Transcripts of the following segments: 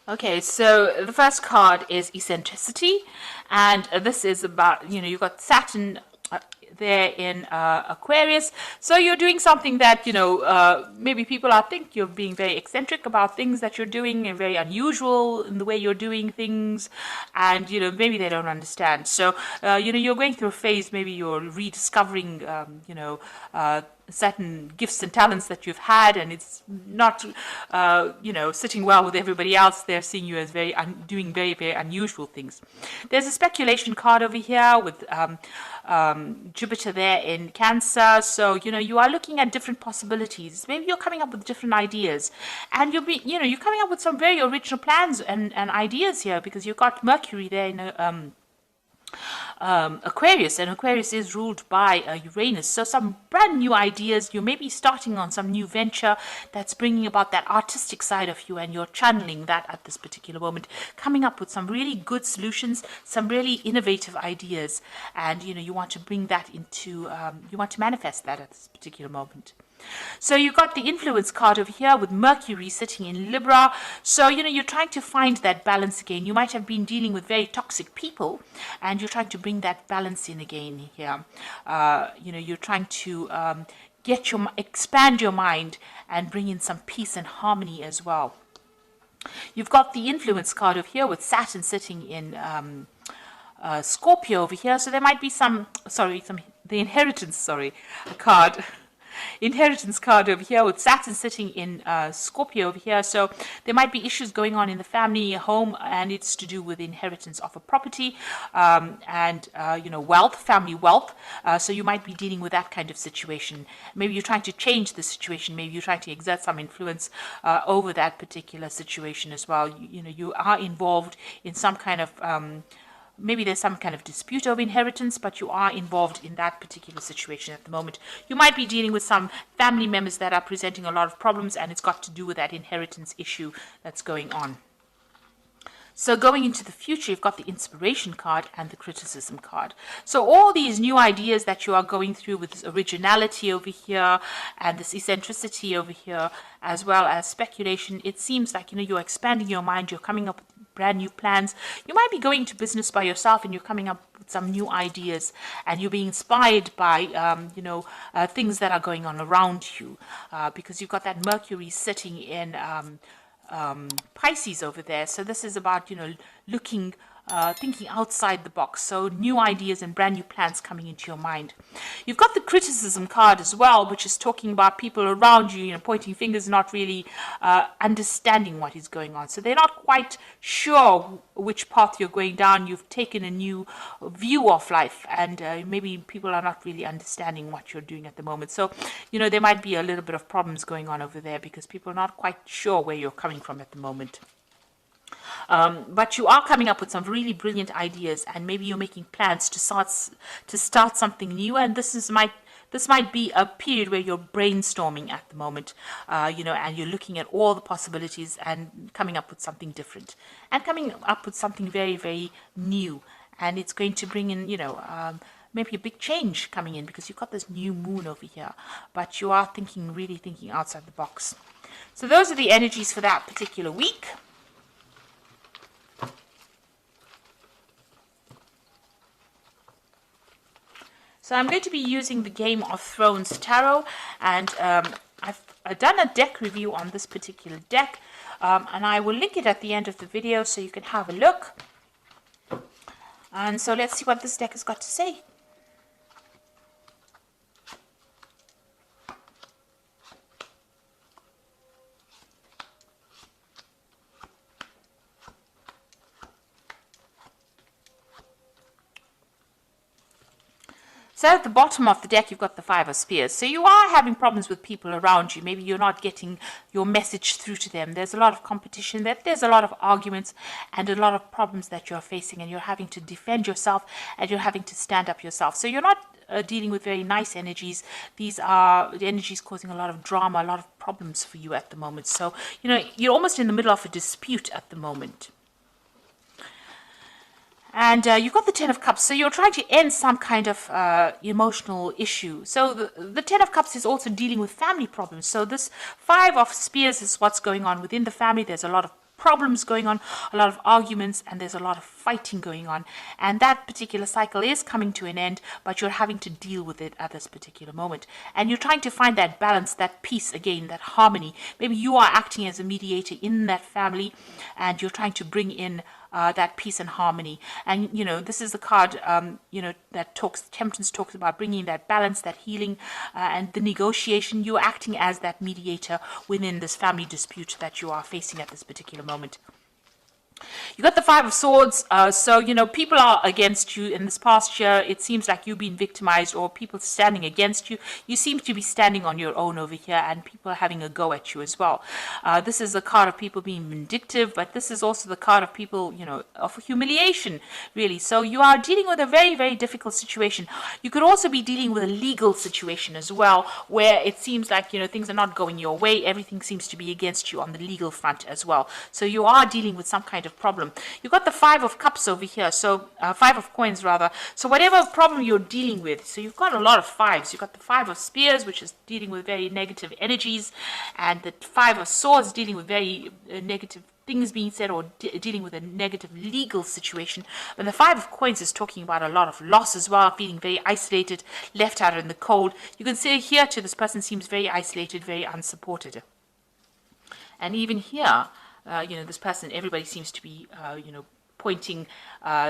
Okay, so the first card is eccentricity, and this is about, you've got Saturn there in Aquarius. So you're doing something that, maybe people are think you're being very eccentric about things that you're doing and very unusual in the way you're doing things, and, maybe they don't understand. So, you're going through a phase, maybe you're rediscovering, certain gifts and talents that you've had, and it's not sitting well with everybody else. They're seeing you as doing very, very unusual things. There's a speculation card over here with Jupiter there in Cancer. So you are looking at different possibilities. Maybe you're coming up with different ideas, and you're coming up with some very original plans and ideas here, because you've got Mercury there in Aquarius, and Aquarius is ruled by Uranus. So some brand new ideas. You may be starting on some new venture that's bringing about that artistic side of you, and you're channeling that at this particular moment, coming up with some really good solutions, some really innovative ideas, and you want to bring that into, you want to manifest that at this particular moment. So you've got the influence card over here with Mercury sitting in Libra. So, you're trying to find that balance again. You might have been dealing with very toxic people, and you're trying to bring that balance in again here. You're trying to expand your mind and bring in some peace and harmony as well. You've got the influence card over here with Saturn sitting in Scorpio over here. So there might be the inheritance, card. Inheritance card over here with Saturn sitting in Scorpio over here. So there might be issues going on in the family home, and it's to do with inheritance of a property and wealth, family wealth. So you might be dealing with that kind of situation. Maybe you're trying to change the situation. Maybe you're trying to exert some influence over that particular situation as well. You are involved in some kind of maybe there's some kind of dispute over inheritance, but you are involved in that particular situation at the moment. You might be dealing with some family members that are presenting a lot of problems, and it's got to do with that inheritance issue that's going on. So going into the future, you've got the inspiration card and the criticism card. So all these new ideas that you are going through with this originality over here and this eccentricity over here, as well as speculation, it seems like, you're expanding your mind, you're coming up with brand new plans. You might be going to business by yourself, and you're coming up with some new ideas, and you're being inspired by, things that are going on around you, because you've got that Mercury sitting in Pisces over there. So this is about, looking, thinking outside the box. So new ideas and brand new plans coming into your mind. You've got the criticism card as well, which is talking about people around you, pointing fingers, not really understanding what is going on. So they're not quite sure which path you're going down. You've taken a new view of life, and maybe people are not really understanding what you're doing at the moment. So, there might be a little bit of problems going on over there, because people are not quite sure where you're coming from at the moment. But you are coming up with some really brilliant ideas, and maybe you're making plans to start something new. And this might be a period where you're brainstorming at the moment, and you're looking at all the possibilities and coming up with something different, and coming up with something very, very new. And it's going to bring in, maybe a big change coming in, because you've got this new moon over here, but you are really thinking outside the box. So those are the energies for that particular week. So I'm going to be using the Game of Thrones Tarot, and I've done a deck review on this particular deck, and I will link it at the end of the video so you can have a look. And so let's see what this deck has got to say. So at the bottom of the deck, you've got the Five of Spears. So you are having problems with people around you. Maybe you're not getting your message through to them. There's a lot of competition. There's a lot of arguments and a lot of problems that you're facing, and you're having to defend yourself, and you're having to stand up yourself. So you're not dealing with very nice energies. These are the energies causing a lot of drama, a lot of problems for you at the moment. So, you're almost in the middle of a dispute at the moment. And you've got the Ten of Cups, so you're trying to end some kind of emotional issue. So the Ten of Cups is also dealing with family problems. So this Five of Spears is what's going on within the family. There's a lot of problems going on, a lot of arguments, and there's a lot of fighting going on. And that particular cycle is coming to an end, but you're having to deal with it at this particular moment. And you're trying to find that balance, that peace again, that harmony. Maybe you are acting as a mediator in that family, and you're trying to bring in that peace and harmony. And this is the card that Temperance talks about bringing that balance, that healing, and the negotiation. You're acting as that mediator within this family dispute that you are facing at this particular moment. You got the Five of Swords, so people are against you in this past year. It seems like you've been victimized, or people standing against you. You seem to be standing on your own over here, and people are having a go at you as well. This is a card of people being vindictive, but this is also the card of people, of humiliation, really. So you are dealing with a very, very difficult situation. You could also be dealing with a legal situation as well, where it seems like things are not going your way. Everything seems to be against you on the legal front as well. So you are dealing with some kind of problem. You've got the Five of Cups over here, so Five of Coins rather. So whatever problem you're dealing with, so you've got a lot of fives. You've got the Five of Spears, which is dealing with very negative energies, and the Five of Swords dealing with very negative things being said, or dealing with a negative legal situation. But the Five of Coins is talking about a lot of loss as well, feeling very isolated, left out in the cold. You can see here too, this person seems very isolated, very unsupported. And even here, this person, everybody seems to be, pointing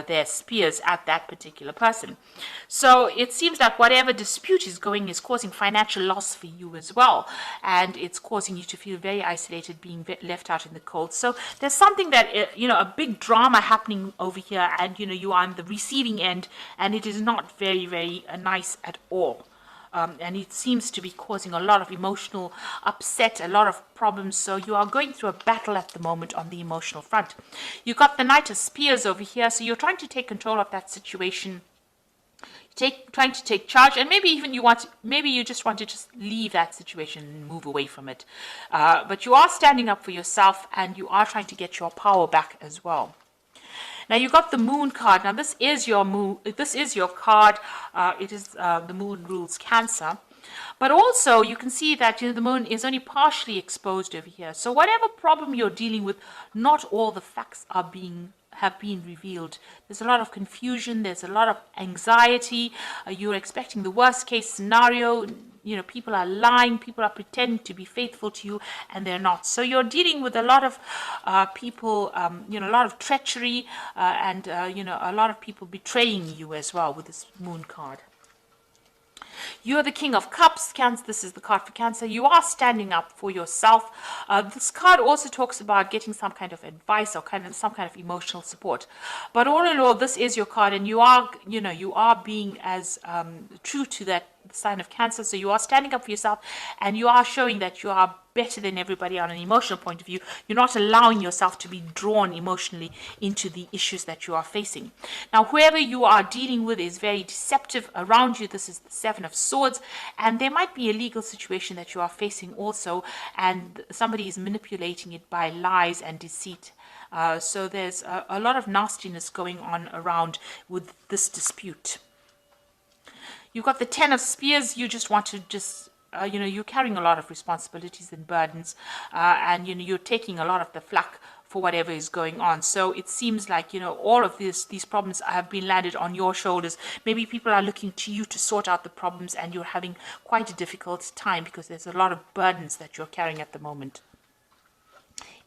their spears at that particular person. So it seems like whatever dispute is going is causing financial loss for you as well. And it's causing you to feel very isolated, being left out in the cold. So there's something that, a big drama happening over here, and, you are on the receiving end, and it is not very, very nice at all. And it seems to be causing a lot of emotional upset, a lot of problems. So you are going through a battle at the moment on the emotional front. You've got the Knight of Spears over here. So you're trying to take control of that situation, trying to take charge, and maybe even you just want to just leave that situation and move away from it. But you are standing up for yourself, and you are trying to get your power back as well. Now you got the Moon card. Now this is your moon. This is your card. It is the Moon rules Cancer, but also you can see that the Moon is only partially exposed over here. So whatever problem you're dealing with, not all the facts have been revealed. There's a lot of confusion. There's a lot of anxiety. You're expecting the worst case scenario. People are lying, people are pretending to be faithful to you, and they're not. So you're dealing with a lot of people, a lot of treachery, and, a lot of people betraying you as well with this Moon card. You're the King of Cups, Cancer. This is the card for Cancer. You are standing up for yourself. This card also talks about getting some kind of advice or some kind of emotional support. But all in all, this is your card, and you are being as true to that sign of Cancer. So you are standing up for yourself, and you are showing that you are better than everybody on an emotional point of view. You're not allowing yourself to be drawn emotionally into the issues that you are facing. Now, whoever you are dealing with is very deceptive around you. This is the Seven of Swords, and there might be a legal situation that you are facing also, and somebody is manipulating it by lies and deceit. So there's a lot of nastiness going on around with this dispute. You've got the Ten of Spears. You just want to you're carrying a lot of responsibilities and burdens, and you're taking a lot of the flak for whatever is going on. So it seems like all of these problems have been landed on your shoulders. Maybe people are looking to you to sort out the problems, and you're having quite a difficult time because there's a lot of burdens that you're carrying at the moment.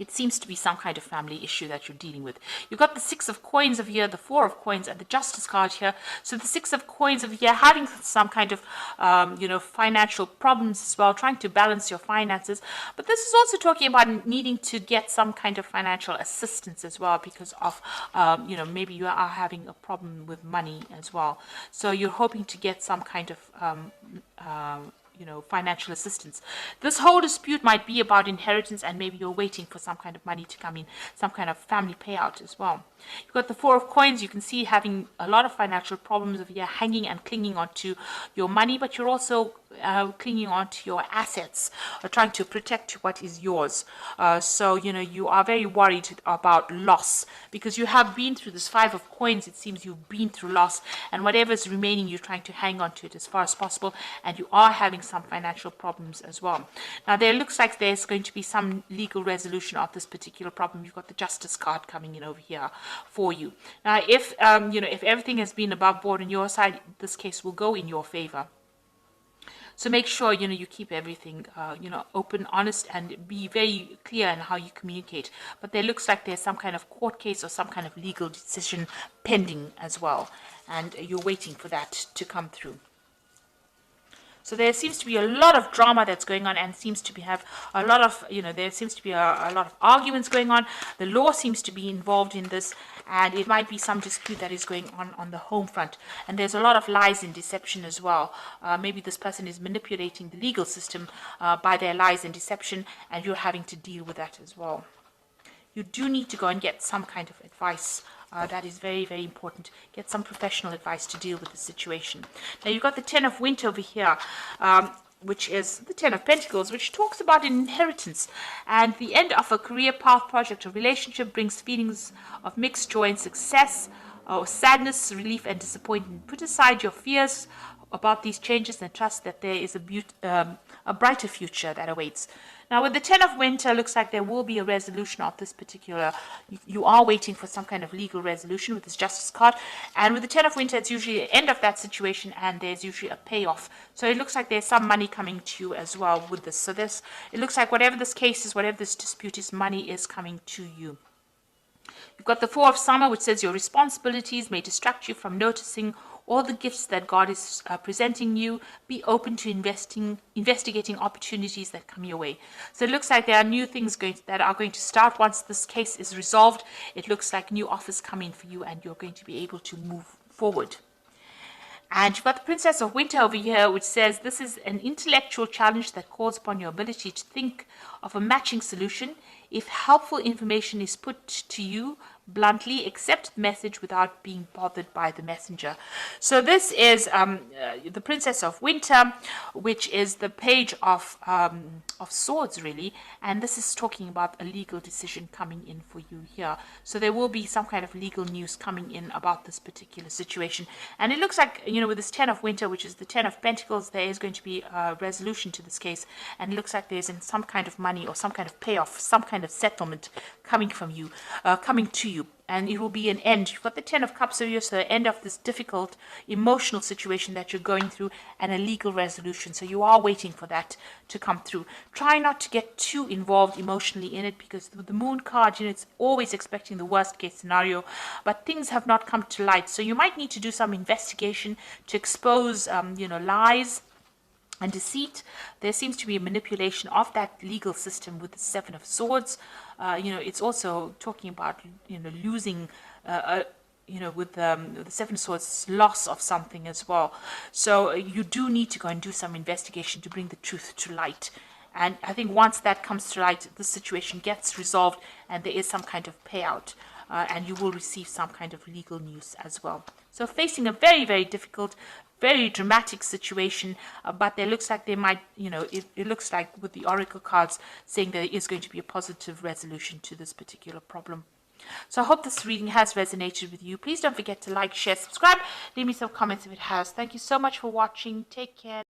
It seems to be some kind of family issue that you're dealing with. You've got the Six of Coins over here, the Four of Coins, and the Justice card here. So the Six of Coins over here, having some kind of, financial problems as well, trying to balance your finances. But this is also talking about needing to get some kind of financial assistance as well because of, maybe you are having a problem with money as well. So you're hoping to get some kind of, financial assistance. This whole dispute might be about inheritance, and maybe you're waiting for some kind of money to come in, some kind of family payout as well. You've got the Four of Coins. You can see having a lot of financial problems over here, hanging and clinging onto your money, but you're also clinging on to your assets or trying to protect what is yours. So, you are very worried about loss because you have been through this Five of Coins. It seems you've been through loss, and whatever is remaining, you're trying to hang on to it as far as possible, and you are having some financial problems as well. Now, there looks like there's going to be some legal resolution of this particular problem. You've got the Justice card coming in over here for you. Now, if everything has been above board on your side, this case will go in your favor. So make sure, you keep everything, open, honest, and be very clear in how you communicate. But there looks like there's some kind of court case or some kind of legal decision pending as well. And you're waiting for that to come through. So there seems to be a lot of drama that's going on, and seems to have a lot of, there seems to be a lot of arguments going on. The law seems to be involved in this, and it might be some dispute that is going on the home front. And there's a lot of lies and deception as well. Maybe this person is manipulating the legal system by their lies and deception, and you're having to deal with that as well. You do need to go and get some kind of advice. That is very, very important. Get some professional advice to deal with the situation. Now, you've got the Ten of Winter over here, which is the Ten of Pentacles, which talks about an inheritance. And the end of a career path, project, or relationship brings feelings of mixed joy and success, or sadness, relief, and disappointment. Put aside your fears about these changes and trust that there is a brighter future that awaits. Now, with the Ten of Winter, looks like there will be a resolution of this particular. You are waiting for some kind of legal resolution with this Justice card. And with the Ten of Winter, it's usually the end of that situation, and there's usually a payoff. So it looks like there's some money coming to you as well with this. So it looks like whatever this case is, whatever this dispute is, money is coming to you. You've got the Four of Summer, which says your responsibilities may distract you from noticing all the gifts that God is presenting you. Be open to investigating opportunities that come your way. So it looks like there are new things that are going to start once this case is resolved. It looks like new offers come in for you, and you're going to be able to move forward. And you've got the Princess of Winter over here, which says this is an intellectual challenge that calls upon your ability to think of a matching solution. If helpful information is put to you bluntly, accept the message without being bothered by the messenger. So this is the Princess of Winter, which is the Page of Swords, really. And this is talking about a legal decision coming in for you here. So there will be some kind of legal news coming in about this particular situation. And it looks like, with this Ten of Winter, which is the Ten of Pentacles, there is going to be a resolution to this case. And it looks like there's some kind of money or some kind of payoff, some kind of settlement coming from you, coming to you. And it will be an end. You've got the Ten of Cups over here, so the end of this difficult emotional situation that you're going through, and a legal resolution. So you are waiting for that to come through. Try not to get too involved emotionally in it, because with the Moon card, it's always expecting the worst case scenario, but things have not come to light. So you might need to do some investigation to expose, lies and deceit. There seems to be a manipulation of that legal system with the Seven of Swords. It's also talking about, losing, with the Seven of Swords, loss of something as well. So you do need to go and do some investigation to bring the truth to light. And I think once that comes to light, the situation gets resolved and there is some kind of payout. And you will receive some kind of legal news as well. So facing a very, very difficult, very dramatic situation, but there looks like they might, it looks like with the Oracle cards saying there is going to be a positive resolution to this particular problem. So I hope this reading has resonated with you. Please don't forget to like, share, subscribe. Leave me some comments if it has. Thank you so much for watching. Take care.